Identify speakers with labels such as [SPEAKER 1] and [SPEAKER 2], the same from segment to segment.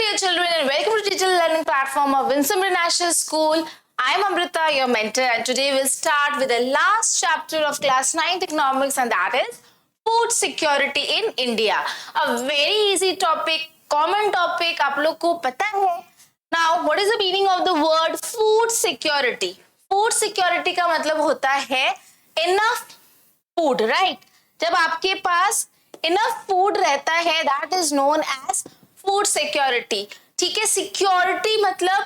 [SPEAKER 1] dear children, and welcome to digital learning platform of Winsome International School. I am Amrita, your mentor, and today we'll start with the last chapter of class 9th economics, and that is food security in India. A very easy topic, common topic, आप लोग को पता है. Now, what is the meaning of the word food security? Food security का मतलब होता है enough food, right? जब आपके पास enough food रहता है, that is known as food security. ठीक है, सिक्योरिटी मतलब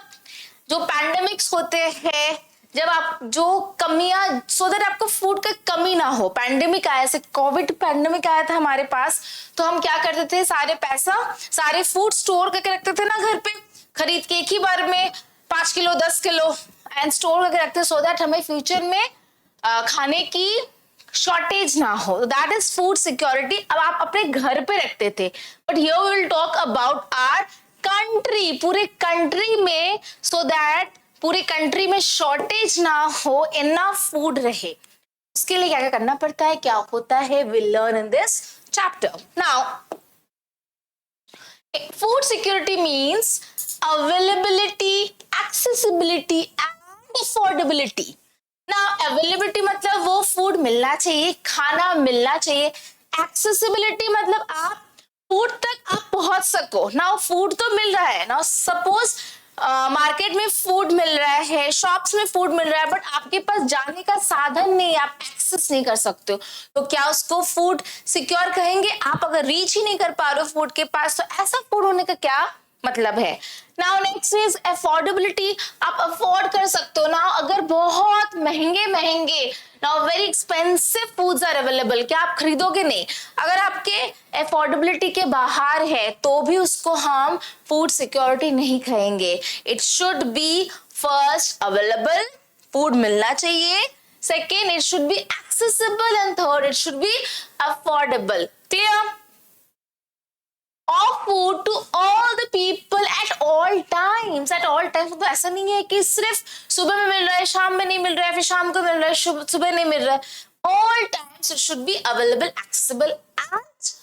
[SPEAKER 1] जो पैंडेमिक्स होते हैं, जब आप जो कमियां, सो दैट आपको फूड का कमी ना हो. पैंडेमिक आया, से कोविड पैंडेमिक आया था हमारे पास, तो हम क्या करते थे, सारे फूड स्टोर करके रखते थे ना घर पे, खरीद के एक ही बार में 5 किलो 10 किलो एंड स्टोर करके रखते, सो दैट हमें फ्यूचर में खाने की शॉर्टेज ना हो. That is food security. अब आप अपने घर पे रखते थे, but here we will talk about our country, पूरे कंट्री में, सो दैट पूरे कंट्री में शॉर्टेज ना हो, इनफ फूड रहे. उसके लिए क्या क्या करना पड़ता है, क्या होता है, will learn in this chapter. Now food security means availability, accessibility and affordability. ना अवेलेबिलिटी मतलब वो फूड मिलना चाहिए, खाना मिलना चाहिए. एक्सेसिबिलिटी मतलब आप फूड तक आप पहुंच सको. ना फूड तो मिल रहा है ना, सपोज मार्केट में फूड मिल रहा है, शॉप्स में फूड मिल रहा है, बट आपके पास जाने का साधन नहीं, आप एक्सेस नहीं कर सकते हो, तो क्या उसको फूड सिक्योर कहेंगे? आप अगर रीच ही नहीं कर पा रहे हो फूड के पास, तो ऐसा फूड होने का क्या मतलब है. Now next is affordability. आप अफोर्ड कर सकते हो ना, अगर बहुत महंगे now very expensive foods are available, क्या आप खरीदोगे? नहीं. अगर आपके अफोर्डेबिलिटी के बाहर है तो भी उसको हम फूड सिक्योरिटी नहीं कहेंगे. It should B first available, food मिलना चाहिए. Second, it should be accessible, and third, it should B affordable. Clear? Of food to all the people at all times. At all times तो ऐसा नहीं है कि सिर्फ सुबह में मिल रहा है, शाम में नहीं मिल रहा है, फिर शाम को मिल रहा है, सुबह नहीं मिल रहा है. All times it should be available, accessible and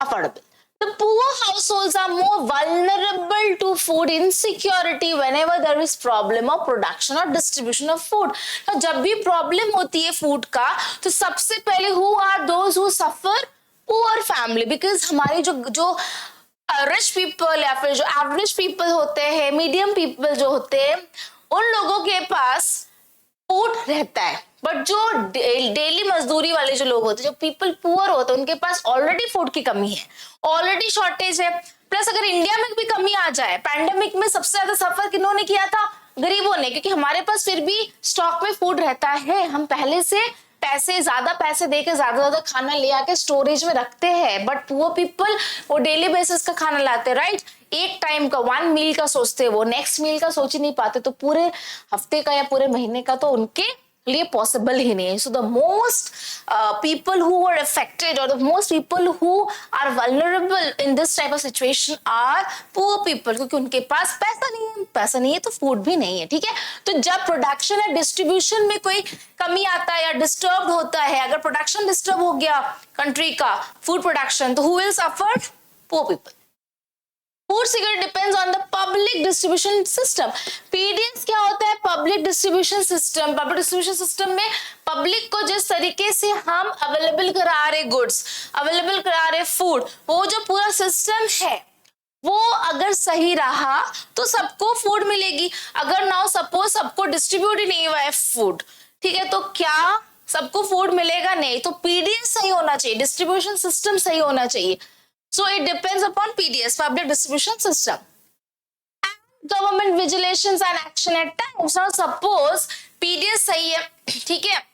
[SPEAKER 1] affordable. The poor households are more vulnerable to food insecurity whenever there is problem of production or distribution of food. तो जब भी प्रॉब्लम होती है फूड का, तो सबसे पहले who are those who suffer? Poor family. Because हमारे जो रिच पीपल या फिर जो एवरेज पीपल होते हैं, मीडियम पीपल जो होते हैं, उन लोगों के पास फूड रहता है, बट जो डेली मजदूरी वाले जो लोग होते हैं, जो पीपल पुअर होते हैं, उनके पास ऑलरेडी फूड की कमी है, ऑलरेडी शॉर्टेज है. प्लस अगर इंडिया में भी कमी आ जाए, पैंडेमिक में सबसे ज्यादा सफर किन्होंने किया था? गरीबों ने, क्योंकि हमारे पास फिर भी स्टॉक में फूड रहता है. हम पहले से ज्यादा पैसे देके ज्यादा खाना ले आके स्टोरेज में रखते हैं, बट पुअर पीपल वो डेली बेसिस का खाना लाते हैं, राइट? एक टाइम का, 1 मील का सोचते हैं, वो नेक्स्ट मील का सोच ही नहीं पाते, तो पूरे हफ्ते का या पूरे महीने का तो उनके लिए पॉसिबल ही नहीं है. So the most people who are affected or the most people who are vulnerable in this type of situation are poor people, क्योंकि उनके पास पैसा नहीं है तो फूड भी नहीं है. ठीक है, तो जब प्रोडक्शन या डिस्ट्रीब्यूशन में कोई कमी आता है या डिस्टर्ब होता है, अगर प्रोडक्शन डिस्टर्ब हो गया कंट्री का, फूड प्रोडक्शन, तो who will suffer? Poor people. Food security depends on the public distribution system. PDS क्या होता है? Public distribution system. Public distribution system में पब्लिक को जिस तरीके से हम अवेलेबल करा रहे गुड्स, अवेलेबल करा रहे फूड, वो जो पूरा सिस्टम है वो अगर सही रहा तो सबको फूड मिलेगी. अगर नाउ सपोज सबको डिस्ट्रीब्यूट ही नहीं हुआ है फूड, ठीक है, तो क्या सबको फूड मिलेगा? नहीं. तो पीडीएस सही होना चाहिए, डिस्ट्रीब्यूशन सिस्टम सही होना चाहिए. So it depends upon PDS, public distribution system, and government vigilations and action at times. Now suppose PDS सही है, ठीक है,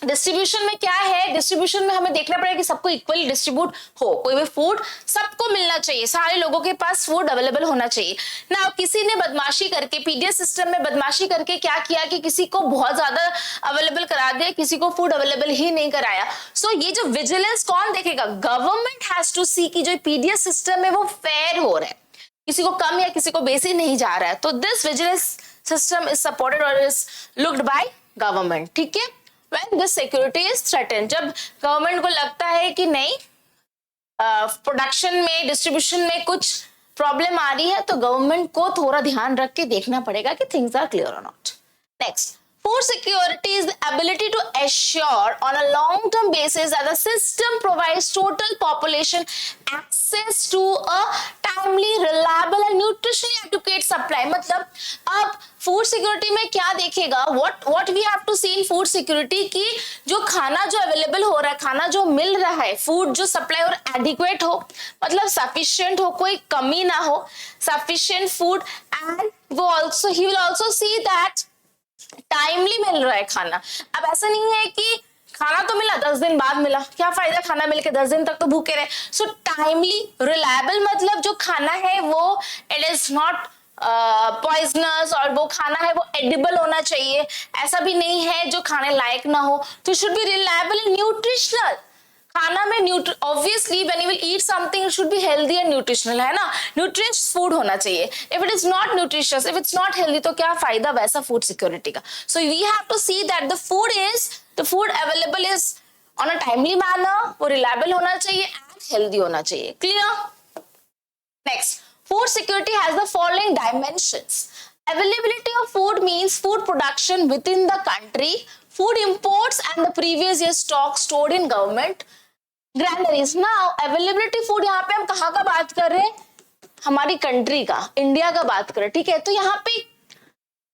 [SPEAKER 1] डिस्ट्रीब्यूशन में क्या है? डिस्ट्रीब्यूशन में हमें देखना पड़ेगा कि सबको इक्वली डिस्ट्रीब्यूट हो, कोई भी फूड सबको मिलना चाहिए, सारे लोगों के पास फूड अवेलेबल होना चाहिए. ना किसी ने बदमाशी करके, पीडीएस सिस्टम में बदमाशी करके क्या किया कि किसी को बहुत ज्यादा अवेलेबल करा दिया, किसी को फूड अवेलेबल ही नहीं कराया. सो ये जो विजिलेंस कौन देखेगा? गवर्नमेंट हैज टू सी कि जो पीडीएस सिस्टम है वो फेयर हो रहा है, किसी को कम या किसी को बेसी नहीं जा रहा है. तो this vigilance system is supported और इज लुक्ड बाय गवर्नमेंट. ठीक है, when the security is threatened, जब गवर्नमेंट को लगता है कि नहीं प्रोडक्शन में, डिस्ट्रीब्यूशन में कुछ प्रॉब्लम आ रही है तो गवर्नमेंट को थोड़ा ध्यान रख के देखना पड़ेगा कि थिंग्स आर क्लियर और not. Next, food security is the ability to assure on a long term basis that the system provides total population access to a timely, reliable and nutritionally adequate supply. मतलब अब food security में क्या देखेगा, what we have to see in food security कि जो खाना जो available हो रहा है, खाना जो मिल रहा है, फूड जो सप्लाई और एडिक्वेट हो, मतलब सफिशिएंट हो, कोई कमी ना हो, सफिशिएंट फूड, एंड वो also he will also see that timely मिल रहा है खाना. अब ऐसा नहीं है कि खाना तो मिला 10 दिन बाद मिला, क्या फायदा खाना मिलके 10 दिन तक तो भूखे रहे. सो टाइमली, रिलायबल मतलब जो खाना है वो इट इज नॉट पॉइजनस, और वो खाना है वो एडिबल होना चाहिए. ऐसा भी नहीं है जो खाने लायक ना हो. तो should be reliable and nutritional. खाना में obviously when you will eat something it should be healthy and nutritional, है ना. न्यूट्रिशियस फूड होना चाहिए. If it is not nutritious, if it's not healthy, तो क्या फायदा वैसा फूड सिक्योरिटी का. So we have to see that the food available is on a timely manner, वो रिलायबल होना चाहिए एंड हेल्दी होना चाहिए. Clear. Next, food security has the following dimensions. Availability of food means food production within the country, food imports and the previous year's stock stored in government granaries. Now availability food, यहाँ पे हम कहाँ का बात कर रहे हैं, हमारी कंट्री का, इंडिया का बात कर रहे हैं. ठीक है, तो यहाँ पे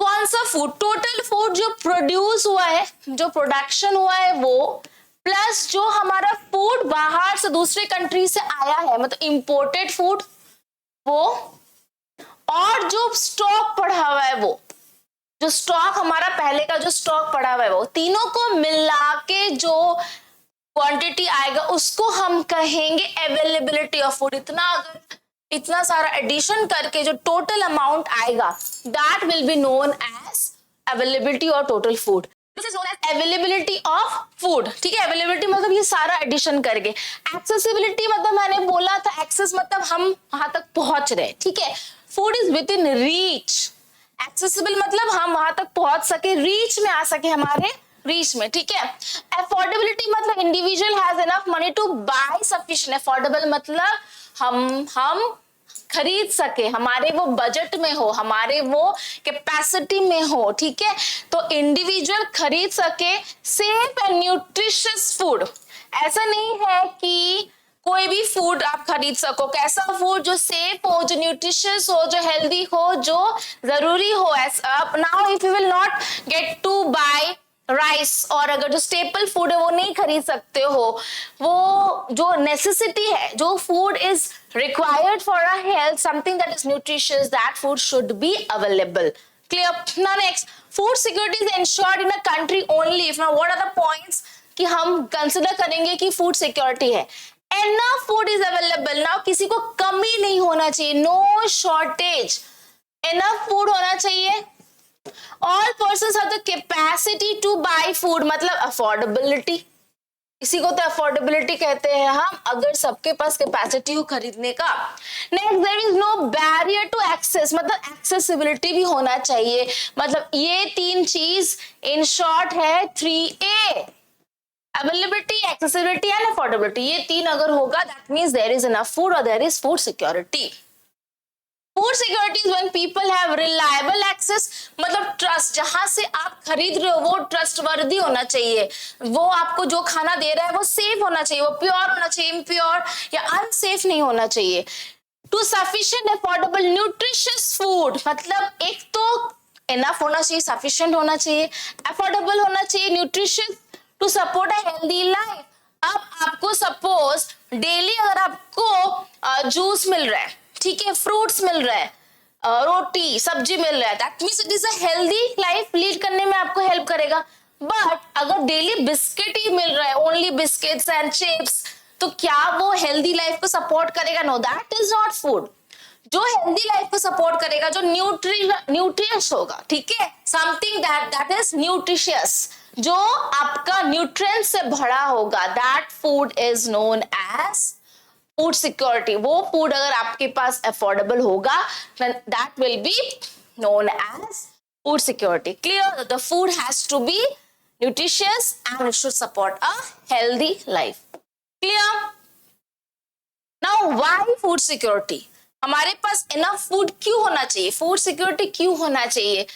[SPEAKER 1] कौन सा फूड, टोटल फूड जो प्रोड्यूस हुआ है, जो प्रोडक्शन हुआ है वो, प्लस जो हमारा फूड बाहर से दूसरे कंट्री से आया है, मतलब इंपोर्टेड फूड वो, और जो स्टॉक पड़ा हुआ है वो, जो स्टॉक हमारा पहले का जो स्टॉक पड़ा हुआ है वो, तीनों को मिला के जो क्वांटिटी आएगा उसको हम कहेंगे अवेलेबिलिटी ऑफ फूड. इतना सारा एडिशन करके जो टोटल अमाउंट आएगा that will be known as availability और total food. This is known as availability of food. ठीक है, अवेलेबिलिटी मतलब ये सारा एडिशन करके. एक्सेसिबिलिटी मतलब मैंने बोला था, एक्सेस मतलब हम वहां तक पहुंच रहे. ठीक है, food is with in reach. Accessible मतलब हम वहां तक पहुंच सके, रीच में आ सके, हमारे रीच में. ठीक है. अफोर्डेबिलिटी मतलब individual has enough money to buy sufficient. Affordable मतलब हम खरीद सके, हमारे वो बजट में हो, हमारे वो कैपेसिटी में हो. ठीक है, तो इंडिविजुअल खरीद सके सेफ एंड न्यूट्रिशियस फूड. ऐसा नहीं है कि कोई भी फूड आप खरीद सको. कैसा फूड, जो सेफ हो, जो न्यूट्रिशियस हो, जो हेल्दी हो, जो जरूरी हो. Now if you will not get to buy rice, और अगर जो स्टेपल फूड है वो नहीं खरीद सकते हो, वो जो नेसेसिटी है, जो food is required for our health, something that is nutritious, that food should be available. Clear. Now next, food security is ensured in a country only if. Now what are the points कि हम consider करेंगे कि food security है. Enough food is available. Now किसी को कमी नहीं होना चाहिए, no shortage. Enough food होना चाहिए. All persons have the capacity to buy food, मतलब affordability. इसी को तो अफोर्डेबिलिटी कहते हैं हम, अगर सबके पास कैपेसिटी हो खरीदने का. Next, there is no barrier to access, मतलब एक्सेसिबिलिटी भी होना चाहिए. मतलब ये तीन चीज इन शॉर्ट है 3A. Availability, accessibility and affordability. ये तीन अगर होगा that means there is enough food और there is food security. Food security is when people have reliable access, मतलब ट्रस्ट, जहां से आप खरीद रहे हो वो ट्रस्टवर्दी होना चाहिए. वो आपको जो खाना दे रहा है वो सेफ होना चाहिए, वो प्योर होना चाहिए, इम्प्योर या अनसेफ नहीं होना चाहिए. To sufficient affordable nutritious food, मतलब एक तो इनफ होना चाहिए, सफिशिएंट होना चाहिए, अफोर्डेबल होना चाहिए, nutritious to support a healthy life. अब आपको सपोज डेली अगर आपको जूस मिल रहा है, ठीक है, फ्रूट्स मिल रहा है, रोटी सब्जी मिल रहा है, that means it is a healthy life lead करने में आपको हेल्प करेगा. बट अगर डेली बिस्किट ही मिल रहा है, ओनली बिस्किट्स एंड चिप्स, तो क्या वो हेल्दी लाइफ को सपोर्ट करेगा? No, that is not food. जो हेल्दी लाइफ को सपोर्ट करेगा, जो न्यूट्रियस होगा, ठीक है, समथिंग दैट इज न्यूट्रिशियस, जो आपका न्यूट्रिएंट से भरा होगा, that food is known as food security. वो फूड अगर आपके पास अफोर्डेबल होगा that will be known as food security. Clear? The food has to be nutritious and it should support a healthy life. Clear? Now why food security? हमारे पास enough food क्यों होना चाहिए, फूड सिक्योरिटी क्यों होना चाहिए?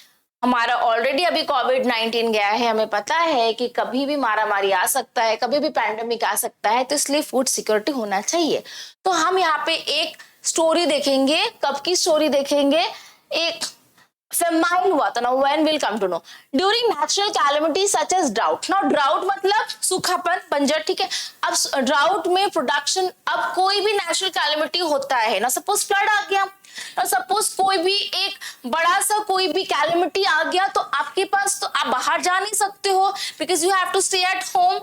[SPEAKER 1] हमारा ऑलरेडी अभी कोविड-19 गया है, हमें पता है कि कभी भी मारामारी आ सकता है, कभी भी पैंडेमिक आ सकता है, तो इसलिए फूड सिक्योरिटी होना चाहिए। तो हम यहाँ पे एक स्टोरी देखेंगे, कब की स्टोरी देखेंगे, एक फेमाइन हुआ था ना, when will come to know, during natural calamity such as drought. Now drought मतलब सूखापन, बंजर, ठीक है। अब ड्राउट में प्रोडक्शन, अब कोई भी नेचुरल कैलेमिटी होता है ना, सपोज फ्लड आ गया, और सपोज कोई भी एक बड़ा सा कोई भी कैलेमिटी आ गया, तो आपके पास, तो आप बाहर जा नहीं सकते हो, because you have to stay at home.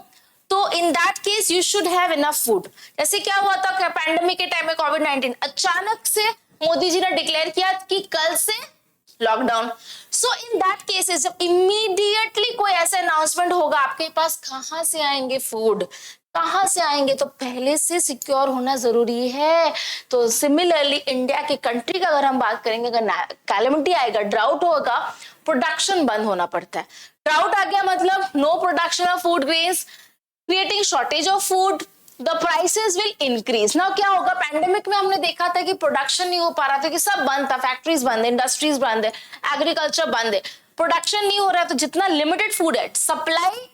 [SPEAKER 1] तो in that case you should have enough food. जैसे क्या हुआ था पैंडेमिक के टाइम में, कोविड-19 अचानक से मोदी जी ने डिक्लेयर किया कि कल से lockdown. So in that cases जब इमीडिएटली कोई ऐसा अनाउंसमेंट होगा, आपके पास कहां से आएंगे फूड, कहां से आएंगे? तो पहले से सिक्योर होना जरूरी है। तो सिमिलरली इंडिया के कंट्री का अगर हम बात करेंगे, अगर कैलेमिटी आएगा, ड्राउट होगा, प्रोडक्शन बंद होना पड़ता है। ड्राउट आ गया मतलब no production of food grains, creating shortage of food, the prices will increase. ना क्या होगा, पैंडेमिक में हमने देखा था कि प्रोडक्शन नहीं हो पा रहा था, कि सब बंद था, फैक्ट्रीज बंद है, इंडस्ट्रीज बंद है, एग्रीकल्चर बंद है, प्रोडक्शन नहीं हो रहा है, तो जितना लिमिटेड फूड है, सप्लाई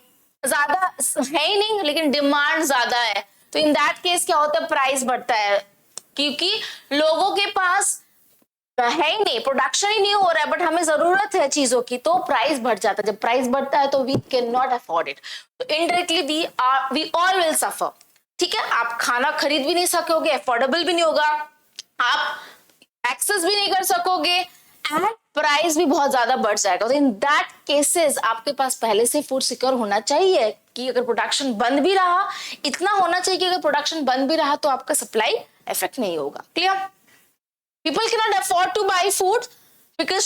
[SPEAKER 1] ज्यादा है ही नहीं, लेकिन डिमांड ज्यादा है, तो इन दैट केस क्या होता है, प्राइस बढ़ता है, क्योंकि लोगों के पास है ही नहीं, प्रोडक्शन ही नहीं हो रहा है, बट हमें जरूरत है चीजों की, तो प्राइस बढ़ जाता है। जब प्राइस बढ़ता है तो we can not afford it, तो indirectly we all will suffer. ठीक है, आप खाना खरीद भी नहीं सकोगे, अफोर्डेबल भी नहीं होगा, आप एक्सेस भी नहीं कर सकोगे, एंड प्राइस भी बहुत ज्यादा बढ़ जाएगा। तो इन दैट केसेस आपके पास पहले से फूड सिक्योर होना चाहिए, कि अगर प्रोडक्शन बंद भी रहा, इतना होना चाहिए कि अगर प्रोडक्शन बंद भी रहा तो आपका सप्लाई इफेक्ट नहीं होगा। Clear? People cannot afford to buy food because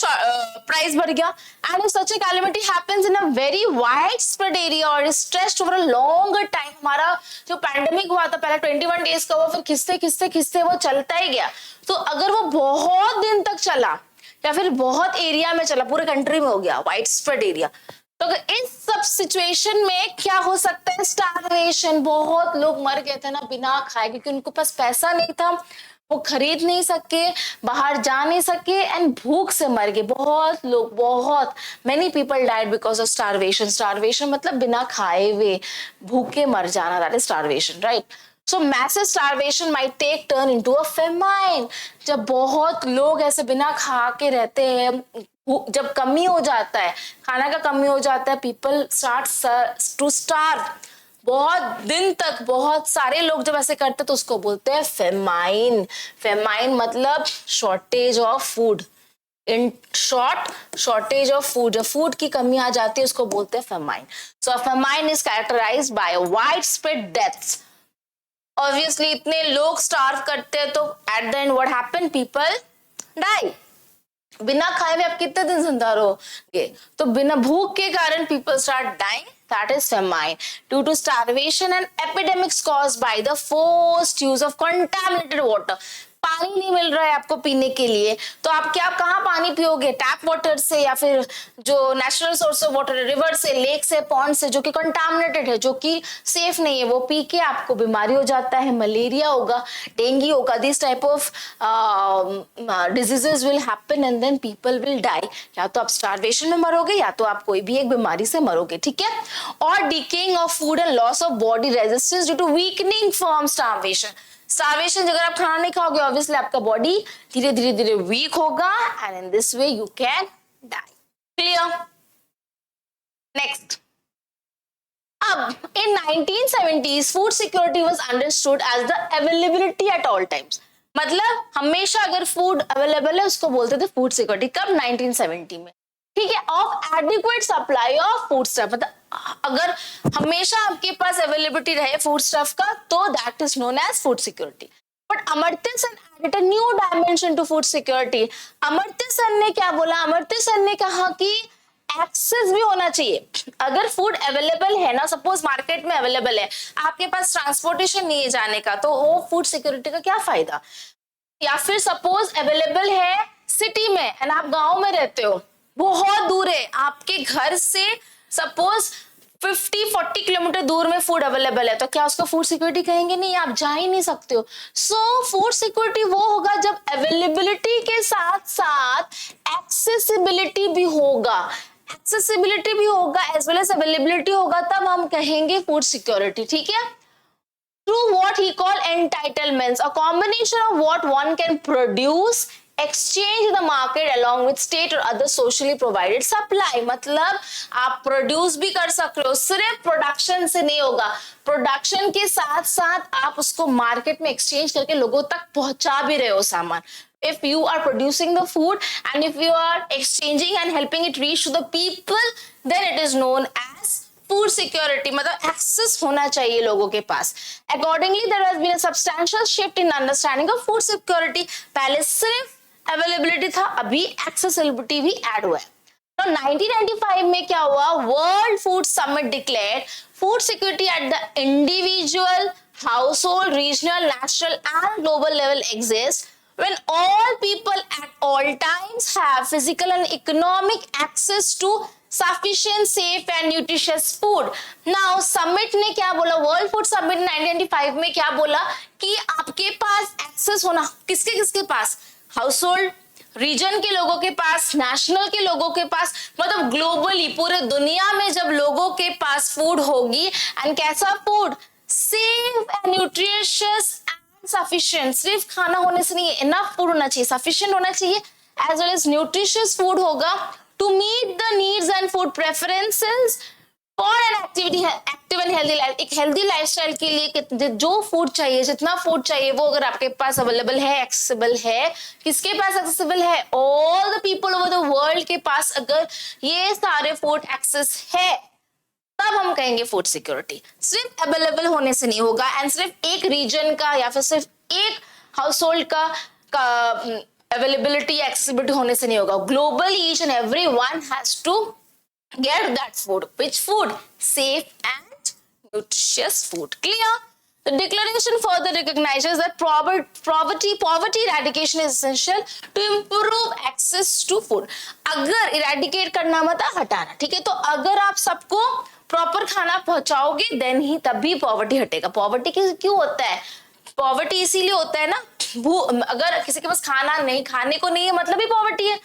[SPEAKER 1] price बढ़ गया, and if such a calamity happens in a very widespread area or is stretched over a longer time, हमारा जो पैंडेमिक हुआ था पहले 21 डेज का, वो फिर खिसते खिसते खिसते वो चलता ही गया। तो अगर वो बहुत दिन तक चला या फिर बहुत एरिया में चला, पूरे कंट्री में हो गया वाइड स्प्रेड एरिया, तो इस सब सिचुएशन में क्या हो सकता है, स्टार्वेशन। बहुत लोग मर गए थे ना बिना खाए, क्योंकि उनके पास पैसा नहीं था, वो खरीद नहीं सके, बाहर जा नहीं सके, एंड भूख से मर गए बहुत लोग, बहुत many people died because of starvation. Starvation मतलब बिना खाए हुए भूखे मर जाना, that is starvation, right? So massive starvation might take turn into a famine. जब बहुत लोग ऐसे बिना खा के रहते हैं, जब कमी हो जाता है, खाना का कमी हो जाता है, पीपल स्टार्ट टू स्टार्व, बहुत दिन तक बहुत सारे लोग जब ऐसे करते तो उसको बोलते हैं फेमाइन। फेमाइन मतलब shortage of food, in short shortage of food, जब फूड की कमी आ जाती है उसको बोलते हैं famine. So famine is characterized by wide spread deaths. Obviously इतने लोग स्टार्व करते हैं तो at the end what happen, people die. बिना खाए हुए आप कितने दिन जिंदा रहोगे? तो बिना भूख के कारण people start dying, that is famine due to starvation and epidemics caused by the forced use of contaminated water। पानी नहीं मिल रहा है आपको पीने के लिए, तो आप क्या, कहाँ पानी पियोगे? टैप वाटर से, या फिर जो नेचुरल सोर्स ऑफ वाटर है, रिवर से, लेक से, पॉन्ड से, जो कि कंटामिनेटेड है, जो कि सेफ नहीं है, वो पी के आपको बीमारी हो जाता है, मलेरिया होगा, डेंगू होगा, this type of diseases will happen and then people will die. या तो आप स्टारवेशन में मरोगे, या तो आप कोई भी एक बीमारी से मरोगे, ठीक है? और decaying of food and loss of body resistance due to weakening from starvation. Starvation, अगर आप खाना नहीं खाओगे, ऑब्वियसली आपका बॉडी धीरे धीरे धीरे वीक होगा, and in this way you can die. Clear? Next, अब in 1970s food security was understood as the availability at all times. मतलब हमेशा अगर फूड अवेलेबल है उसको बोलते थे फूड सिक्योरिटी। कब? 1970 में, ठीक है? Of adequate supply of food stuff, मतलब अगर हमेशा आपके पास अवेलेबिलिटी रहे फूड स्टफ का, तो that is known as food security. But Amartya Sen added a new dimension to food security. Amartya Sen ने क्या बोला? अमर्त्य सेन ने कहा कि एक्सेस भी होना चाहिए। अगर फूड अवेलेबल है ना, सपोज मार्केट में अवेलेबल है, आपके पास ट्रांसपोर्टेशन नहीं है जाने का, तो वो फूड सिक्योरिटी का क्या फायदा? या फिर सपोज अवेलेबल है सिटी में एंड आप गांव में रहते हो, बहुत दूर है आपके घर से, सपोज 50-40 किलोमीटर दूर में फूड अवेलेबल है, तो क्या उसको फूड सिक्योरिटी कहेंगे? नहीं, आप जा ही नहीं सकते हो। सो फूड सिक्योरिटी वो होगा जब अवेलेबिलिटी के साथ साथ एक्सेसिबिलिटी भी होगा, एक्सेसिबिलिटी भी होगा एज वेल एज अवेलेबिलिटी होगा, तब हम कहेंगे फूड सिक्योरिटी। ठीक है, through what he called entitlements, a combination of what one can produce, exchange in the market along with state or other socially provided supply। मतलब आप प्रोड्यूस भी कर सकते हो, सिर्फ प्रोडक्शन से नहीं होगा, प्रोडक्शन के साथ साथ आप उसको मार्केट में एक्सचेंज करके लोगों तक पहुंचा भी रहे हो सामान। If you are producing the food and if you are exchanging and helping it reach to the people, then it is known as food security. मतलब एक्सेस होना चाहिए लोगों के पास। Accordingly there has been a substantial shift in understanding of food security. पहले सिर्फ availability था, अभी एक्सेसिबिलिटी भी ऐड हुआ है। तो 1995 में क्या हुआ? World food summit declared food security at the individual, household, regional, national and global level exist when all people at all times have physical and economic access to sufficient, safe and nutritious food। Now summit ने क्या बोला? World food summit 1995 में क्या बोला कि आपके पास access होना, किसके किसके पास? हाउसहोल्ड, रीजन के लोगों के पास, नेशनल के लोगों के पास, मतलब ग्लोबली पूरे दुनिया में जब लोगों के पास फूड होगी, एंड कैसा food? Safe and nutritious sufficient. सिर्फ खाना होने से नहीं है, इनफ फूड होना चाहिए, सफिशिएंट होना चाहिए, as well as nutritious food होगा to meet the needs and food preferences for an activity active and healthy life. एक हेल्दी लाइफस्टाइल के लिए जो फूड चाहिए, जितना फूड चाहिए, वो अगर आपके पास अवेलेबल है, एक्सेसिबल है, किसके पास एक्सेसिबल है? All the people over the world के पास अगर ये सारे फूड एक्सेस है, तब हम कहेंगे फूड सिक्योरिटी। सिर्फ अवेलेबल होने से नहीं होगा, एंड सिर्फ एक रीजन का या फिर सिर्फ एक हाउसहोल्ड का अवेलेबिलिटी या एक्सेसिबिलिटी होने से नहीं होगा। Globally each and every one has to get that food. Which food? Safe and nutritious food. Clear? The declaration further recognizes that poverty eradication is essential to improve access to food. अगर eradicate करना मतलब हटाना, ठीक है? तो अगर आप सबको प्रॉपर खाना पहुंचाओगे देन ही तभी पॉवर्टी हटेगा। पॉवर्टी क्यों होता है? पॉवर्टी इसीलिए होता है ना, अगर किसी के पास खाना नहीं, खाने को नहीं है, मतलब ही पॉवर्टी है।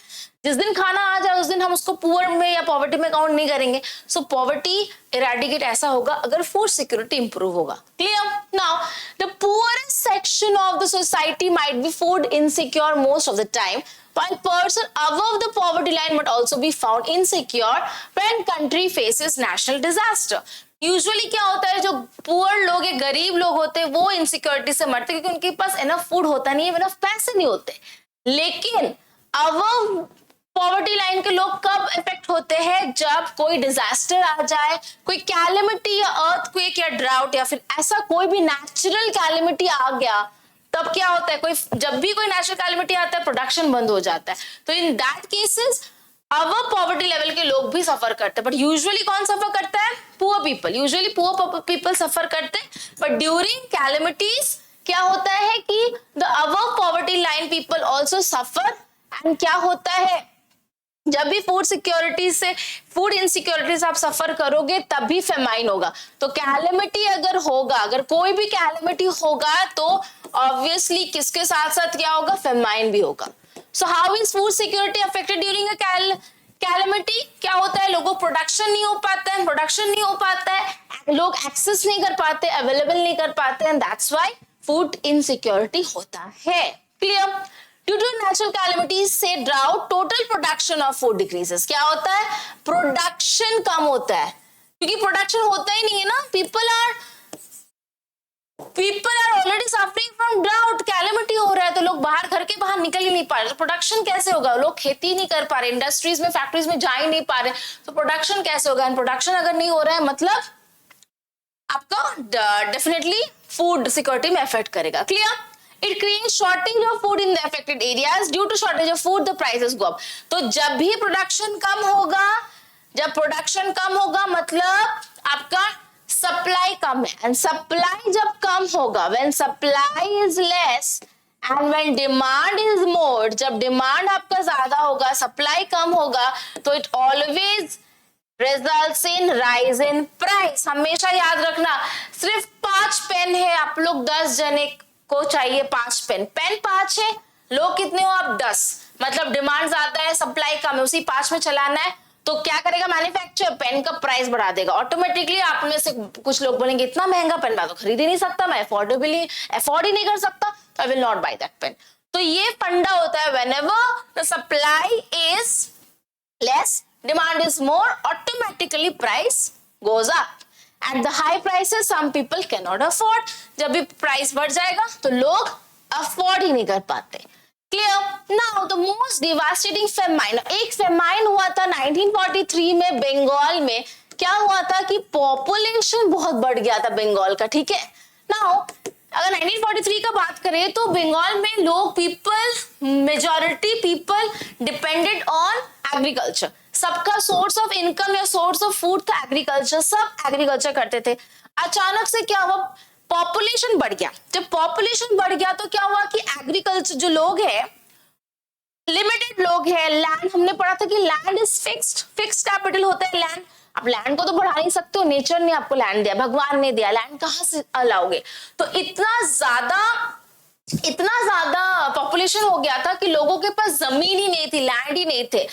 [SPEAKER 1] जिस दिन खाना आ जाए उस दिन हम उसको पुअर में या पॉवर्टी में काउंट नहीं करेंगे। सो पॉवर्टी इरेडिकेट ऐसा होगा अगर फूड सिक्योरिटी इंप्रूव होगा। Clear? Now the poorest section of the society might be food insecure most of the time, while person above the poverty line might also be found insecure when country faces national disaster। Usually क्या होता है, जो poor लोग है, गरीब लोग होते हैं, वो इनसिक्योरिटी से मरते हैं क्योंकि उनके पास इनफ फूड होता नहीं है, इनफ पैसे नहीं होते। लेकिन अबव पॉवर्टी लाइन के लोग कब इफेक्ट होते हैं? जब कोई डिजास्टर आ जाए, कोई कैलेमिटी या अर्थक्वेक या ड्राउट या फिर ऐसा कोई भी नेचुरल कैलेमिटी आ गया, तब क्या होता है? जब भी कोई नेचुरल कैलेमिटी आता है, प्रोडक्शन बंद हो जाता है। तो इन दैट केसेस अब पॉवर्टी लेवल के लोग भी सफर करते हैं, बट यूजुअली कौन सफर करता है? Poor people. Usually poor people suffer करते हैं, बट ड्यूरिंग कैलेमिटीज क्या होता है कि the above poverty line people also suffer. And क्या होता है, जब भी फूड सिक्योरिटी से, फूड इनसिक्योरिटी से आप सफर करोगे तभी फेमाइन होगा। तो कैलेमिटी अगर होगा, अगर कोई भी कैलेमिटी होगा, तो ऑब्वियसली किसके साथ साथ क्या होगा? फेमाइन भी होगा। So how is food security affected during a calamity? क्या होता है, लोगों प्रोडक्शन नहीं हो पाता है, लोग एक्सेस नहीं कर पाते, अवेलेबल नहीं कर पाते, and that's why food insecurity होता है। Clear? Due to natural calamities, say drought, total production of food decreases। क्या होता है? प्रोडक्शन कम होता है, क्योंकि प्रोडक्शन होता ही नहीं है ना। people are already suffering from drought, calamity हो रहा है, तो लोग बाहर, घर के बाहर निकल ही नहीं पा रहे, तो प्रोडक्शन कैसे होगा? लोग खेती नहीं कर पा रहे, इंडस्ट्रीज में, फैक्ट्रीज में जा ही नहीं पा रहे, तो प्रोडक्शन कैसे होगा? एंड प्रोडक्शन अगर नहीं हो रहा है, मतलब आपका डेफिनेटली फूड सिक्योरिटी में इफेक्ट करेगा। Clear? It creates shortage of food in the affected areas. Due to shortage of food, the prices go up। तो जब भी प्रोडक्शन कम होगा, मतलब आपका सप्लाई कम है, एंड सप्लाई जब कम होगा, when supply is less and when demand is more, जब डिमांड आपका ज्यादा होगा, सप्लाई कम होगा, तो it always results in rise in price. हमेशा याद रखना, सिर्फ 5 पेन है, आप लोग 10 जने को चाहिए 5 पेन, पेन 5 है, लोग कितने हो आप 10, मतलब डिमांड ज्यादा है, सप्लाई कम है, उसी 5 में चलाना है, तो क्या करेगा मैन्युफैक्चरर, पेन का प्राइस बढ़ा देगा ऑटोमेटिकली। आप में से कुछ लोग बोलेंगे इतना महंगा पेन मैं तो खरीद ही नहीं सकता, मैं अफोर्ड ही नहीं कर सकता, तो I will not by that pain. तो ये फंडा होता है, whenever the supply is less, demand is more, automatically price goes up. At the high prices some people cannot afford, जब भी प्राइस बढ़ जाएगा तो लोग अफोर्ड ही नहीं कर पाते। Clear. Now the most devastating famine, एक फेमाइन हुआ था 1943 में बंगाल में। क्या हुआ था कि पॉपुलेशन बहुत बढ़ गया था बंगाल का, ठीक है। नाउ अगर 1943 का बात करें तो बंगाल में लोग majority people depended on agriculture, सबका सोर्स ऑफ इनकम या सोर्स ऑफ फूड था एग्रीकल्चर, सब एग्रीकल्चर करते थे। अचानक से क्या हुआ, पॉपुलेशन बढ़ गया। जब पॉपुलेशन बढ़ गया तो क्या हुआ कि एग्रीकल्चर जो लोग हैं, लिमिटेड लोग हैं, लैंड हमने पढ़ा था कि लैंड इज फिक्स्ड कैपिटल होता है लैंड। आप लैंड को तो बढ़ा नहीं सकते हो, नेचर ने आपको लैंड दिया, भगवान ने दिया, लैंड कहां से लाओगे। तो इतना ज्यादा पॉपुलेशन हो गया था कि लोगों के पास जमीन ही नहीं थी, लैंड ही नहीं थे,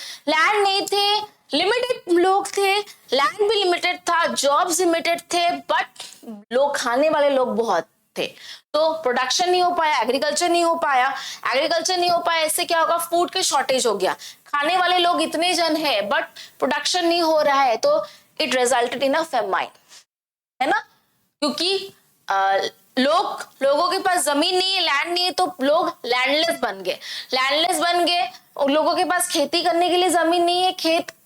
[SPEAKER 1] लिमिटेड लोग थे, लैंड भी लिमिटेड था, जॉब्स लिमिटेड थे, बट लोग खाने वाले लोग बहुत थे, तो प्रोडक्शन नहीं हो पाया, एग्रीकल्चर नहीं हो पाया, इससे क्या होगा, फूड के शॉर्टेज हो गया, खाने वाले लोग इतने जन है बट प्रोडक्शन नहीं हो रहा है, तो it resulted in a famine, है ना, क्योंकि लोगों के पास जमीन नहीं है, लैंड नहीं है, तो लोग लैंडलेस बन गए, और लोगों के पास खेती करने के लिए जमीन नहीं है,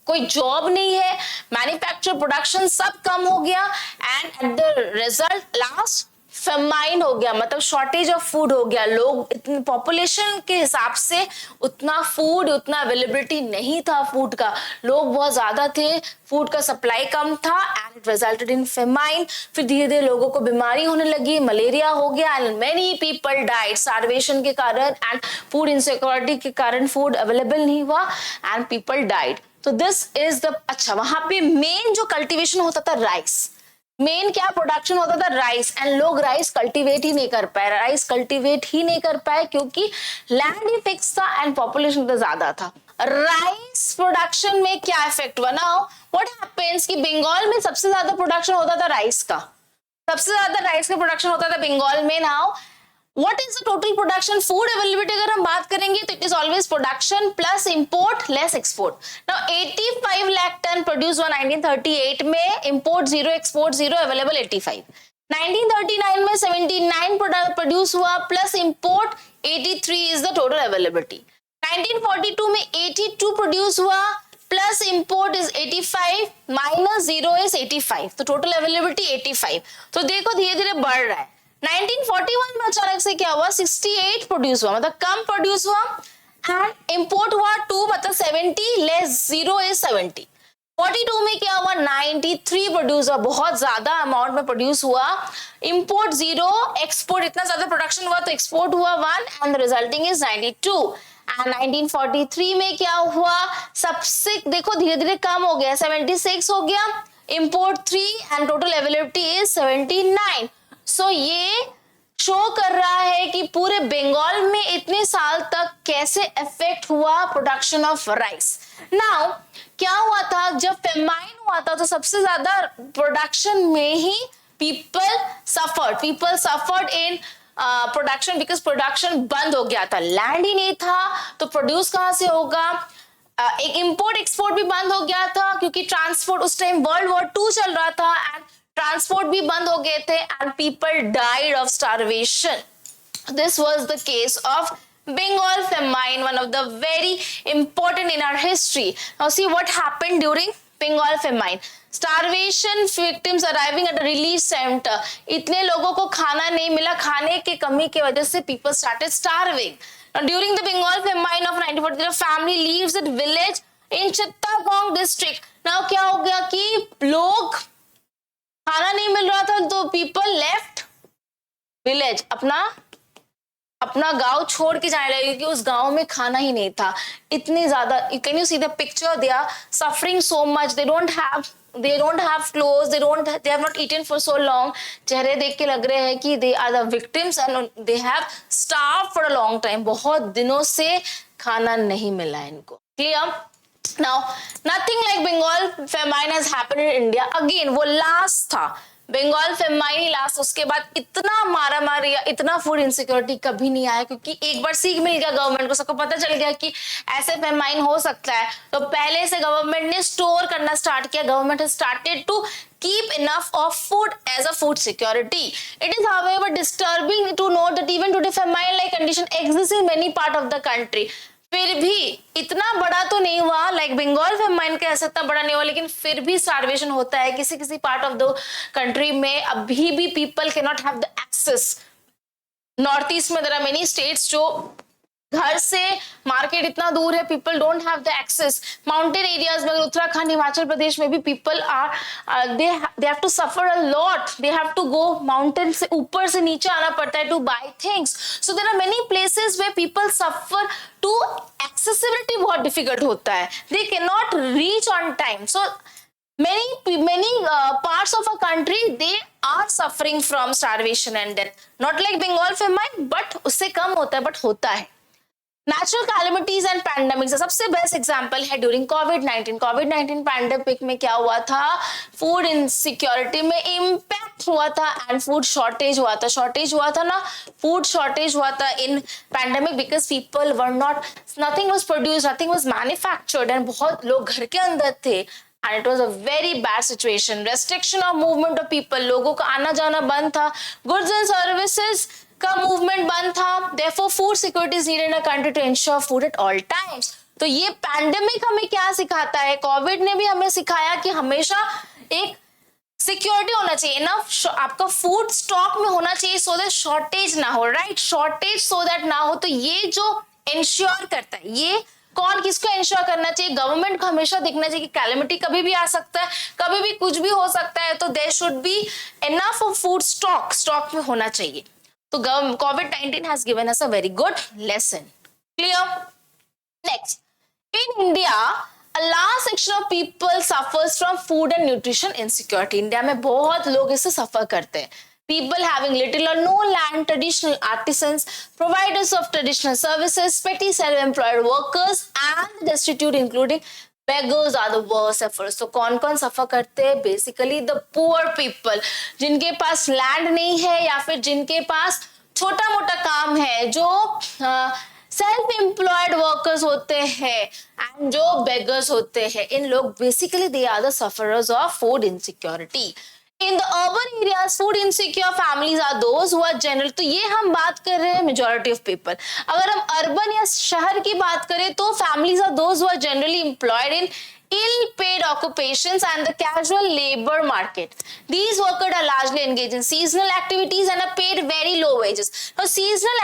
[SPEAKER 1] कोई जॉब नहीं है, मैन्युफैक्चर प्रोडक्शन सब कम हो गया, and at the result last famine हो गया, मतलब शॉर्टेज ऑफ फूड हो गया। लोग इतनी पॉपुलेशन के हिसाब से उतना फूड, उतना अवेलेबिलिटी नहीं था फूड का, लोग बहुत ज्यादा थे, फूड का सप्लाई कम था, and it resulted in famine. फिर धीरे धीरे लोगों को बीमारी होने लगी, मलेरिया हो गया, and many people died starvation के कारण एंड फूड इनसिक्योरिटी के कारण, फूड अवेलेबल नहीं हुआ एंड पीपल डाइड। तो दिस इज द, अच्छा वहां पे मेन जो कल्टीवेशन होता था राइस, मेन क्या प्रोडक्शन होता था राइस, एंड लोग राइस कल्टीवेट ही नहीं कर पाए क्योंकि लैंड ही फिक्स था एंड पॉपुलेशन तो ज्यादा था। राइस प्रोडक्शन में क्या इफेक्ट हुआ, नाउ व्हाट हैपेंस कि बंगाल में सबसे ज्यादा प्रोडक्शन होता था राइस का, प्रोडक्शन होता था बंगाल में। Now What is the total production? Food availability अगर हम बात करेंगे तो it is always production plus import less export. Now 85 lakh ton produced हुआ 1938 में, import 0, export 0, available 85. 1939 में 79 produce हुआ plus import 83 is the total availability. 1942 में 82 produce हुआ plus import is 85 minus 0 is 85, तो total availability 85. तो देखो धीरे धीरे बढ़ रहा है। 1941 में अचानक से क्या हुआ, 68 प्रोड्यूस हुआ, मतलब कम प्रोड्यूस हुआ, एंड इंपोर्ट हुआ 2, मतलब 70 लेस 0 इज 70. 42 में क्या हुआ, 93 प्रोड्यूस हुआ, बहुत ज्यादा अमाउंट में प्रोड्यूस हुआ, इंपोर्ट 0, एक्सपोर्ट इतना ज्यादा प्रोडक्शन हुआ तो एक्सपोर्ट हुआ 1, एंड रिजल्टिंग इज 92. एंड 1943 में क्या हुआ, सबसे देखो धीरे धीरे कम हो गया, 76 हो गया, import 3, and total availability is 79. सो ये शो कर रहा है कि पूरे बंगाल में इतने साल तक कैसे इफेक्ट हुआ प्रोडक्शन ऑफ राइस। नाउ क्या हुआ था, जब फेमाइन हुआ था तो सबसे ज्यादा प्रोडक्शन में ही people suffered in production, because production बंद हो गया था, लैंड ही नहीं था, तो प्रोड्यूस कहां से होगा, एक इंपोर्ट एक्सपोर्ट भी बंद हो गया था क्योंकि ट्रांसपोर्ट, उस टाइम वर्ल्ड वॉर 2 चल रहा था एंड ट्रांसपोर्ट भी बंद हो गए थे, and people died of starvation. This was the case of Bengal famine, one of the very important in our history. Now see what happened during Bengal famine. Starvation victims arriving at a relief center. इतने लोगों को खाना नहीं मिला, खाने की कमी की वजह से people started starving. Now during the Bengal famine of 1943, the family leaves that village in Chittagong district. Now क्या हो गया कि लोग खाना नहीं मिल रहा था तो पीपल लेफ्ट विलेज, अपना अपना गांव छोड़ के जाने लगे क्योंकि उस गांव में खाना ही नहीं था। इतनी ज्यादा, can you see the picture, they are suffering so much, they don't have clothes, they have not eaten for so long। चेहरे देख के लग रहे हैं कि they are the victims and they have starved for a long time। बहुत दिनों से खाना नहीं मिला इनको। Clear? Now nothing like Bengal famine has happened in India again। वो लास्ट था बंगाल फेमाइन लास्ट, उसके बाद इतना मारा मारी, इतना फूड इनसिक्योरिटी कभी नहीं आया क्योंकि एक बार सीख मिल गया गवर्नमेंट को, सबको पता चल गया कि ऐसे फेमाइन हो सकता है। तो पहले से गवर्नमेंट ने स्टोर करना स्टार्ट किया। Government has started to keep enough of food as a food security। It is however disturbing to note that even today famine like condition exists in many part of the country। फिर भी इतना बड़ा तो नहीं हुआ, like Bengal famine का ऐसा इतना बड़ा नहीं हुआ, लेकिन फिर भी स्टार्वेशन होता है किसी किसी पार्ट ऑफ द कंट्री में। अभी भी people can not have the access. North east में देयर आर मेनी स्टेट्स जो घर से मार्केट इतना दूर है, people don't have the access. Mountain areas में, उत्तराखंड हिमाचल प्रदेश में भी people are they have to suffer a lot. They have to go mountain से ऊपर से नीचे आना पड़ता है to buy things. So there are many places where people suffer to accessibility बहुत डिफिकल्ट होता है, they can not reach on time. So many parts of a country they are suffering from starvation and death, not like Bengal famine but उससे कम होता है, but होता है। Natural calamities and pandemics सबसे best example है during कोविड-19 pandemic में क्या हुआ था, फूड इनसिक्योरिटी में इम्पैक्ट हुआ था एंड फूड शॉर्टेज हुआ था फूड शॉर्टेज हुआ था इन pandemic because people were not, nothing was produced, nothing was manufactured and बहुत लोग घर के अंदर थे and it was a very bad situation। restriction of movement of people, लोगों का आना जाना बंद था, goods and services का मूवमेंट बंद था। therefore food security is needed in a country to ensure food at all times। तो ये पैंडेमिक हमें क्या सिखाता है, कोविड ने भी हमें सिखाया कि हमेशा एक सिक्योरिटी होना चाहिए ना, आपका फूड स्टॉक में होना चाहिए सो दैट शॉर्टेज ना हो, राइट, शॉर्टेज सो दैट ना हो। तो ये जो इंश्योर करता है, ये कौन किसको इंश्योर करना चाहिए, गवर्नमेंट को हमेशा देखना चाहिए कि कैलेमिटी कभी भी आ सकता है, कभी भी कुछ भी हो सकता है, तो there should be enough of food stock में होना चाहिए। तो COVID-19 has given us a very good lesson। Clear? Next, in India, a large section of people suffers from food and nutrition insecurity। India में बहुत लोग इससे सफर करते हैं। People having little or no land, traditional artisans, providers of traditional services, petty self-employed workers, and destitute, including beggars are the worst sufferers। तो कौन कौन सफर करते हैं, बेसिकली द पुअर पीपल, जिनके पास लैंड नहीं है या फिर जिनके पास छोटा मोटा काम है, जो सेल्फ एम्प्लॉयड वर्कर्स होते हैं एंड जो बेगर्स होते हैं, इन लोग basically they are the sufferers of food insecurity. In the urban areas, food insecure families are those who are general। तो ये हम बात कर रहे हैं majority of people। अगर हम अर्बन या शहर की बात करें तो families are those who are generally employed in ill-paid occupations and the casual labor market। These workers are largely engaged in seasonal activities and are paid very low wages। Now seasonal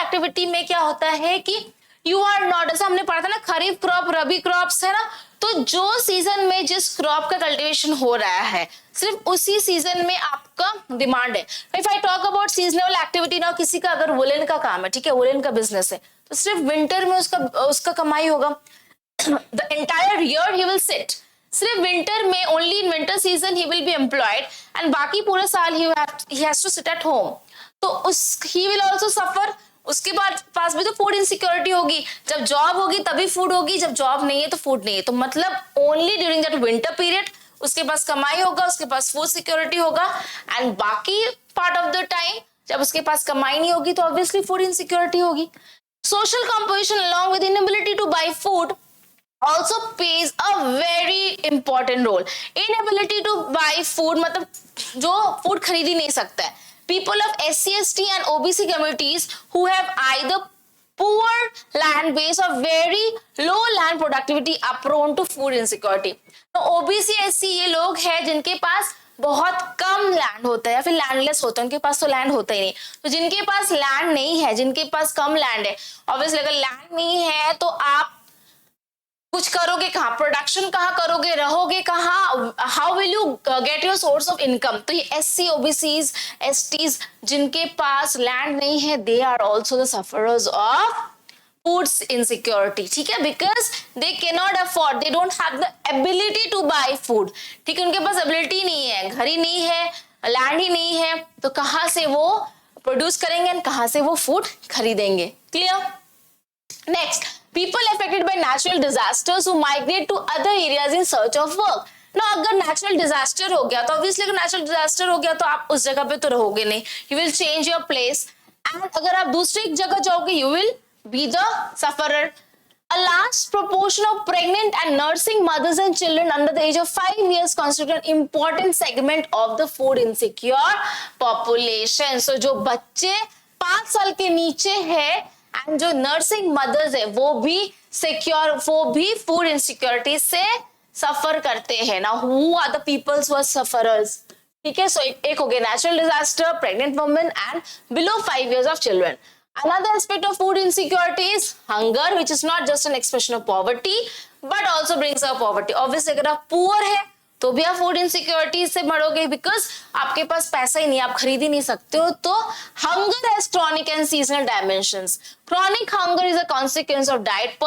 [SPEAKER 1] activity में क्या होता है कि you are not, जैसे हमने पढ़ा था ना, खरीफ क्रॉप, रबी क्रॉप्स है ना, तो जो सीजन में जिस क्रॉप का कल्टीवेशन हो रहा है सिर्फ उसी सीजन में आपका डिमांड है। If I talk about seasonal activity ना, किसी का अगर वुलन का काम है, ठीक है, वुलन का बिजनेस है, तो सिर्फ विंटर में उसका कमाई होगा। The entire year he will sit, सिर्फ विंटर में, only in winter season he will be employed and बाकी पूरे साल he has to sit at home. तो ही विल आल्सो सफर। उसके बाद पास भी तो फूड इनसिक्योरिटी होगी। जब जॉब होगी तभी फूड होगी, जब जॉब नहीं है तो फूड नहीं है। तो मतलब only during that winter period उसके पास कमाई होगा, उसके पास फूड सिक्योरिटी होगा एंड बाकी पार्ट ऑफ द टाइम जब उसके पास कमाई नहीं होगी तो ऑब्वियसली फूड इनसिक्योरिटी होगी। Social composition along with inability to buy food also plays a very important role। inability to buy food मतलब जो फूड खरीद ही नहीं सकता है। People of SC, ST and OBC communities who have either poor land base or very low land productivity are prone to food insecurity। तो OBC, SC ये लोग हैं जिनके पास बहुत कम लैंड होता है या फिर लैंडलेस होता है, उनके पास तो लैंड होता ही नहीं। तो जिनके पास लैंड नहीं है, जिनके पास कम लैंड है, ऑब्वियसली अगर लैंड नहीं है तो आप कुछ करोगे कहाँ, प्रोडक्शन कहाँ करोगे, रहोगे कहाँ, how will you get your source of income. तो ये SC, OBCs, STs जिनके पास लैंड नहीं है, they are also the sufferers of foods insecurity, ठीक है, because they cannot afford, they don't have the ability to buy food, ठीक है, उनके पास एबिलिटी नहीं है, घर ही नहीं है, लैंड ही नहीं है, तो कहाँ से वो प्रोड्यूस करेंगे एंड कहाँ से वो फूड खरीदेंगे। Clear. Next, people affected by natural disasters who migrate to other areas in search of work. ना अगर नेचुरल डिजास्टर हो गया तो ऑब्वियसली अगर नेचुरल डिजास्टर हो गया तो आप उस जगह पे तो रहोगे नहीं, you will change your place, and अगर आप दूसरी जगह जाओगे you will be the sufferer. A large proportion of pregnant and nursing mothers and children under the age of 5 years constitute an important segment of the food insecure population. So जो बच्चे 5 साल के नीचे है एंड जो nursing mother's है वो भी फूड इनसिक्योरिटी से सफर करते हैं ना। Who are the peoples who are sufferers, ठीक है। सो एक हो गया natural disaster, pregnant women and below 5 years of children. Another aspect of food insecurity is hunger, which is not just an expression of poverty, but also brings up poverty. Obviously, अगर आप poor है तो भी आप food insecurity से मरोगे, because आपके पास पैसा ही नहीं, आप खरीद ही नहीं सकते हो। तो hunger has chronic and seasonal dimensions. Chronic hunger is a consequence of diet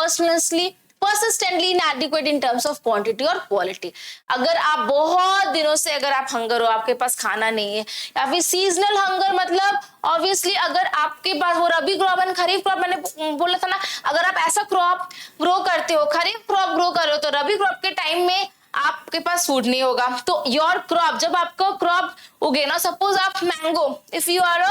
[SPEAKER 1] persistently inadequate in terms of quantity और quality. अगर आप बहुत दिनों से अगर आप हंगर हो, आपके पास खाना नहीं है, या फिर सीजनल हंगर मतलब ऑब्वियसली अगर आपके पास वो रबी क्रॉप एंड खरीफ क्रॉप, मैंने बोला था ना, अगर आप ऐसा क्रॉप ग्रो करते हो, खरीफ क्रॉप ग्रो कर रहे हो, तो रबी क्रॉप के टाइम में आपके पास फूड नहीं होगा। तो योर क्रॉप, जब आपका क्रॉप उगे ना, सपोज आप mango, if you are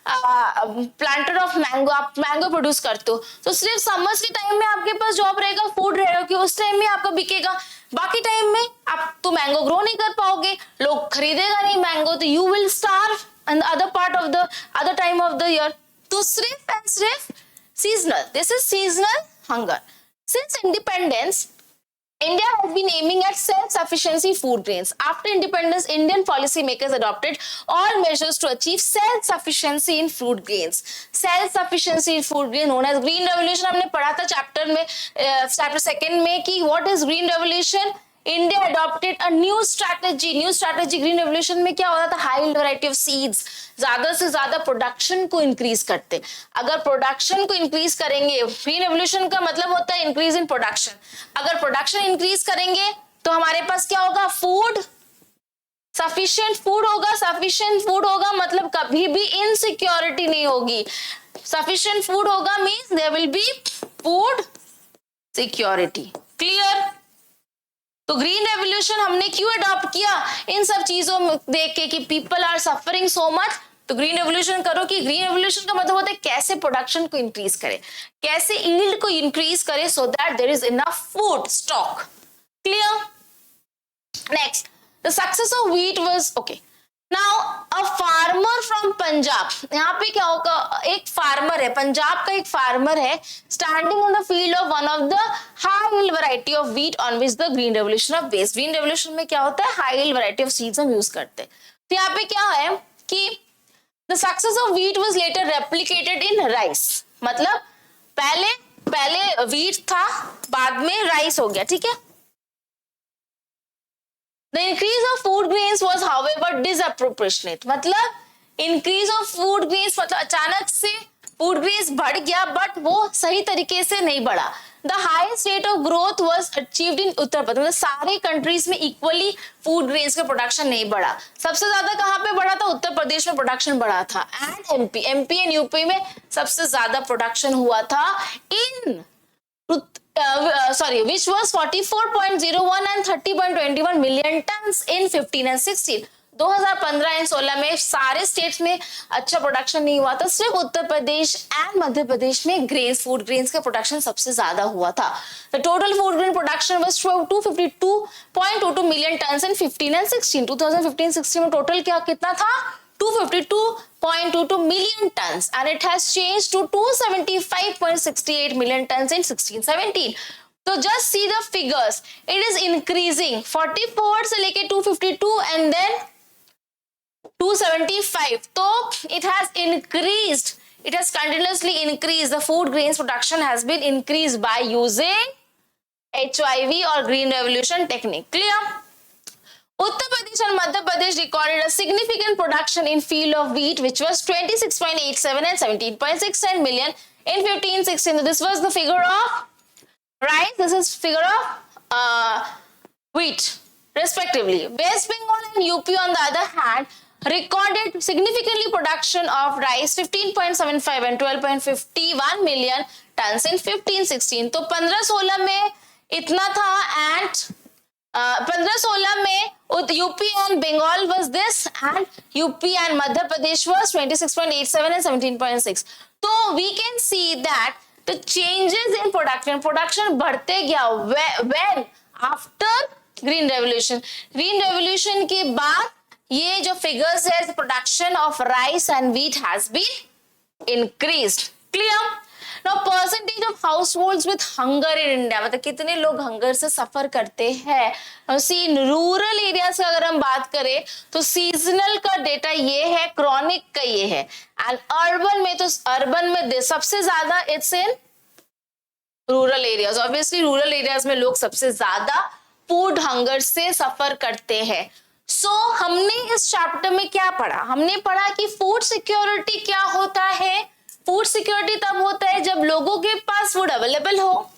[SPEAKER 1] planter of mango, आप मैंगो प्रोड्यूस करते हो, तो सिर्फ समर्स के टाइम में आपके पास जॉब रहेगा, फूड रहेगा, कि उस टाइम में आपका बिकेगा। बाकी टाइम में आप तो मैंगो ग्रो नहीं कर पाओगे, लोग खरीदेगा नहीं मैंगो, तो you will starve and other part of the other time of the year. तो सिर्फ एंड सिर्फ seasonal, this is seasonal hunger. Since independence, India has been aiming at self-sufficiency food grains. After independence, Indian policymakers adopted all measures to achieve self-sufficiency in food grains. Self-sufficiency in food grain known as Green Revolution. हमने पढ़ा था chapter में, chapter 2 में कि what is Green Revolution? India adopted a new strategy. New strategy Green Revolution में क्या होता था? High yield variety of seeds. ज्यादा से ज्यादा प्रोडक्शन को इंक्रीज करते। अगर प्रोडक्शन को इंक्रीज करेंगे, ग्रीन रेवोल्यूशन का मतलब होता है इंक्रीज इन प्रोडक्शन। अगर प्रोडक्शन इंक्रीज करेंगे तो हमारे पास क्या होगा? फूड, सफिशिएंट फूड होगा। सफिशिएंट फूड होगा मतलब कभी भी इनसिक्योरिटी नहीं होगी। सफिशिएंट फूड होगा means there will be food security. Clear? तो ग्रीन रेवोल्यूशन हमने क्यों अडॉप्ट किया? इन सब चीजों में देख के कि people are suffering so much, तो ग्रीन रेवोल्यूशन करो। कि ग्रीन रेवोल्यूशन का मतलब होता है कैसे प्रोडक्शन को इंक्रीज करे, कैसे यील्ड को इंक्रीज करे, so that there is enough food stock. Clear? Next, the success of wheat was okay. Now a farmer from Punjab, यहाँ पे क्या होगा? एक फार्मर है, पंजाब का एक फार्मर है, standing on the field of one of the high yield variety of wheat on which the green revolution of based. Green revolution में क्या होता है? High yield variety of seeds हम यूज करते हैं। तो यहाँ पे क्या है कि the success of wheat was later replicated in rice. मतलब पहले व्हीट था, बाद में राइस हो गया, ठीक है। The increase of food grains was however disproportionate. मतलब increase of food grains मतलब अचानक से food grains बढ़ गया, बट वो सही तरीके से नहीं बढ़ा। The highest rate of growth was achieved in Uttar Pradesh. मतलब सारे कंट्रीज में इक्वली फूड ग्रेन्स का प्रोडक्शन नहीं बढ़ा। सबसे ज्यादा कहाँ पे बढ़ा था? उत्तर प्रदेश में प्रोडक्शन बढ़ा था, एंड एमपी एंड यूपी में सबसे ज्यादा प्रोडक्शन हुआ था इन which was 44.01 and 30.21 million tons in 15 and 16. 2015 and 16 में सारे स्टेट्स में अच्छा प्रोडक्शन नहीं हुआ था, सिर्फ उत्तर प्रदेश एंड मध्य प्रदेश में फूड ग्रेन्स का प्रोडक्शन सबसे ज्यादा हुआ था। The total food grain production was 252.22 million tons in 15 and 16. 2015-16 में टोटल कितना था? 252.22 million tons, and it has changed to 275.68 million tons in 16-17. तो just see the figures, it is increasing 44 से लेके 252 and then 275. तो it has increased, it has continuously increased. The food grains production has been increased by using HYV or green revolution technique. Clear? Uttar Pradesh and Madhya Pradesh recorded a significant production in field of wheat, which was 26.87 and 17.69 million in 15-16. So this was the figure of rice. This is figure of wheat, respectively. West Bengal and UP, on the other hand, recorded significantly production of rice 15.75 and 12.51 million tons in 15-16. तो 15-16 में इतना था and 15-16 में UP and Bengal was this and UP and Madhya Pradesh was 26.87 and 17.6. So we can see that the changes in production बढ़ते गया when after green revolution के बाद ये जो फिगर्स है production of rice and wheat has been increased. Clear? Now percentage of households with hunger in India, मतलब कितने लोग हंगर से सफर करते हैं. सी इन रूरल एरियाज का अगर हम बात करें तो सीजनल का डेटा ये है, क्रॉनिक का ये है, एंड अर्बन में सबसे ज्यादा it's in rural areas. Obviously rural areas में लोग सबसे ज्यादा फूड हंगर से सफर करते हैं. सो हमने इस चैप्टर में क्या पढ़ा? हमने पढ़ा कि फूड सिक्योरिटी क्या होता है. फूड सिक्योरिटी तब होता है जब लोगों के पास फूड अवेलेबल हो,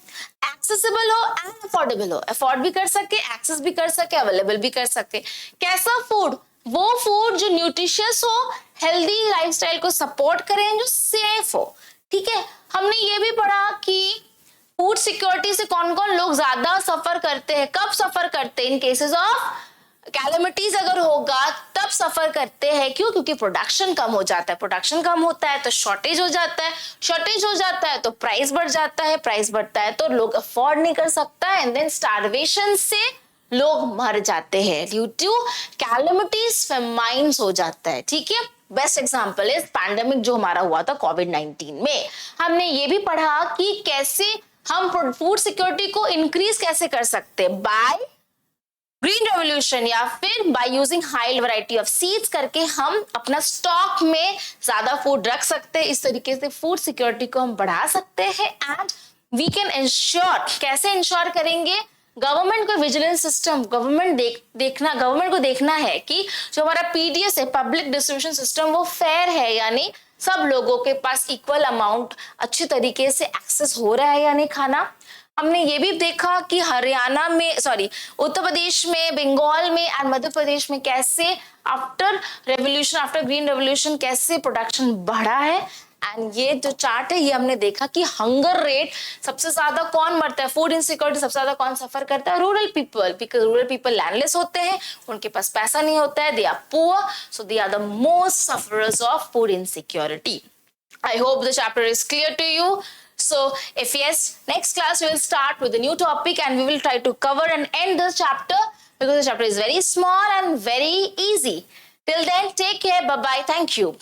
[SPEAKER 1] एक्सेसिबल हो एंड अफोर्डेबल हो. अफोर्ड भी कर सके, एक्सेस भी कर सके, अवेलेबल भी कर सके. कैसा फूड? वो फूड जो न्यूट्रिशियस हो, हेल्दी लाइफस्टाइल को सपोर्ट करें, जो सेफ हो. ठीक है, हमने ये भी पढ़ा कि फूड सिक्योरिटी से कौन कौन लोग ज्यादा सफर करते हैं, कब सफर करते हैं. इन केसेस ऑफ कैलेमिटीज अगर होगा तब सफर करते हैं. क्यों? क्योंकि प्रोडक्शन कम हो जाता है. प्रोडक्शन कम होता है तो शॉर्टेज हो जाता है. शॉर्टेज हो जाता है तो प्राइस बढ़ जाता है. प्राइस बढ़ता है तो लोग अफोर्ड नहीं कर सकता है, एंड देन स्टारवेशन से लोग मर जाते हैं. ड्यू टू कैलेमिटीज फेमाइन्स हो जाता है. ठीक है, बेस्ट एग्जाम्पल इज पैंडेमिक जो हमारा हुआ था कोविड-19 में. हमने ये भी पढ़ा कि कैसे हम फूड सिक्योरिटी को इंक्रीज कैसे कर सकते हैं, बाय ग्रीन रेवोल्यूशन या फिर by using high variety of seeds करके हम अपना स्टॉक में ज्यादा फूड रख सकते हैं. इस तरीके से फूड सिक्योरिटी को हम बढ़ा सकते हैं एंड वी कैन इंश्योर. कैसे इंश्योर करेंगे? गवर्नमेंट का विजिलेंस सिस्टम, गवर्नमेंट को देखना है कि जो हमारा PDS है, पब्लिक डिस्ट्रीब्यूशन सिस्टम, वो फेयर है, यानी सब लोगों के पास इक्वल अमाउंट अच्छी तरीके से एक्सेस हो रहा है या नहीं खाना. हमने ये भी देखा कि हरियाणा में उत्तर प्रदेश में, बंगाल में एंड मध्य प्रदेश में कैसे आफ्टर ग्रीन रेवोल्यूशन कैसे प्रोडक्शन बढ़ा है. एंड ये जो चार्ट है ये हमने देखा कि हंगर रेट सबसे ज्यादा कौन मरता है, फूड इनसिक्योरिटी सबसे ज्यादा कौन सफर करता है? Rural people. Because rural people landless होते हैं, उनके पास पैसा नहीं होता है, they are poor, so they are the most sufferers of food insecurity. I hope the chapter is clear to you. So if yes, next class we will start with a new topic and we will try to cover and end this chapter because the chapter is very small and very easy. Till then, take care. Bye bye. Thank you.